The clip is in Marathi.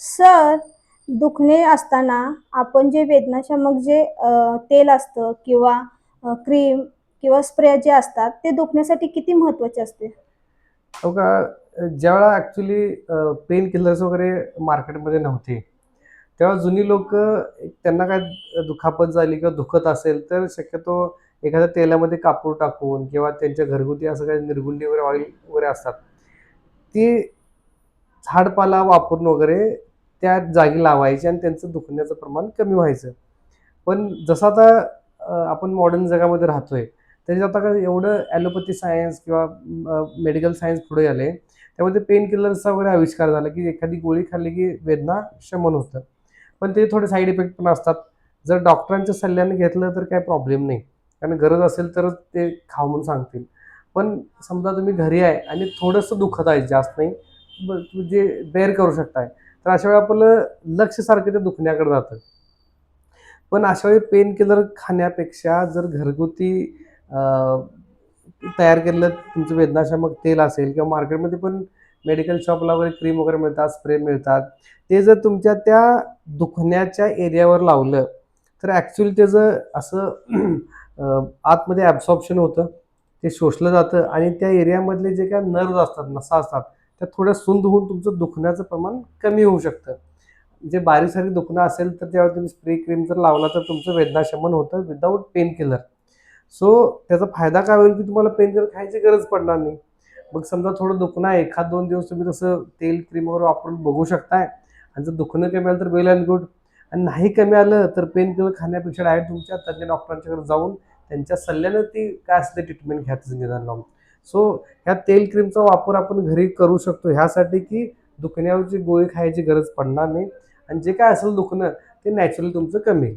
सर, दुखणे असताना आपण जे वेदनाशामक जे तेल असतं किंवा क्रीम किंवा स्प्रे जे असतात, ते दुखण्यासाठी किती महत्त्वाचे असते? हो का? ज्यावेळेला ॲक्चुअली पेन किलर्स वगैरे मार्केटमध्ये नव्हते, तेव्हा जुनी लोकं त्यांना काय दुखापत झाली किंवा दुखत असेल, तर शक्यतो एखाद्या तेलामध्ये कापूर टाकून किंवा त्यांच्या घरगुती असं काही निरगुंडी वगैरे ऑइल वगैरे असतात, ती झाडपाला वापरून वगैरे त्या जागी लावायचे आणि त्यांचं दुखण्याचं प्रमाण कमी व्हायचं. पण जसं आता आपण मॉडर्न जगामध्ये राहतोय, त्याच्यात आता काय एवढं ॲलोपॅथी सायन्स किंवा मेडिकल सायन्स पुढे आले. त्यामध्ये पेन किलर्सचा वगैरे आविष्कार झाला, की एखादी गोळी खाल्ली की वेदना शमन होतं. पण ते थोडे साइड इफेक्ट पण असतात. जर डॉक्टरांच्या सल्ल्याने घेतलं तर काही प्रॉब्लेम नाही. कारण गरज असेल तरच ते खा म्हणून सांगतील. पण समजा तुम्ही घरी आहे आणि थोडंसं दुखत आहे, जास्त नाही, म्हणजे बेअर करू शकताय. तर अशा वेळी आपलं लक्ष सारखं त्या दुखण्याकडे जातं. पण अशा वेळी पेन किलर खाण्यापेक्षा जर घरगुती अ, तयार केलेलं तुमचं वेदनाशामक तेल असेल किंवा मार्केटमध्ये पण मेडिकल शॉपला वगैरे क्रीम वगैरे मिळतात, स्प्रे मिळतात. ते जर तुमच्या त्या दुखण्याच्या एरियावर लावलं, तर ॲक्चुअली त्याचं असं आतमध्ये ॲब्सॉर्प्शन होतं. ते शोषलं जातं आणि त्या एरियामधले जे काही नर्व्हज असतात, नसा असतात, त्या थोड्या सुंद होऊन तुमचं दुखण्याचं प्रमाण कमी होऊ शकतं. जे बारीक-सारीक दुखणं असेल, तर त्यावेळी तुम्ही स्प्रे क्रीम जर लावला, तर तुमचं वेदनाशमन होतं विदाऊट पेन किलर. सो त्याचा फायदा काय होईल, की तुम्हाला पेन किलर खायची गरज पडणार नाही. मग समजा थोडं दुखणं आहे, 1-2 दिवस तुम्ही तसं तेल, क्रीम वगैरे वापरून बघू शकताय आणि जर दुखणं कमी आलं, तर वेल एंड गुड. आणि नाही कमी आलं, तर पेन किलर खाण्यापेक्षा डायरेक्ट तुमच्या तज्ञ डॉक्टरांच्याकडे जाऊन त्यांच्या सल्ल्यानं ती काय असेल ते ट्रीटमेंट घ्या, त्याचं निदान लावून. सो ह्या तेल, क्रीमचा वापर आपण घरी करू शकतो ह्यासाठी, की दुखण्यावरची गोळी खायची गरज पडणार नाही आणि जे काय असेल दुखणं, ते नॅचरली तुमचं कमी होईल.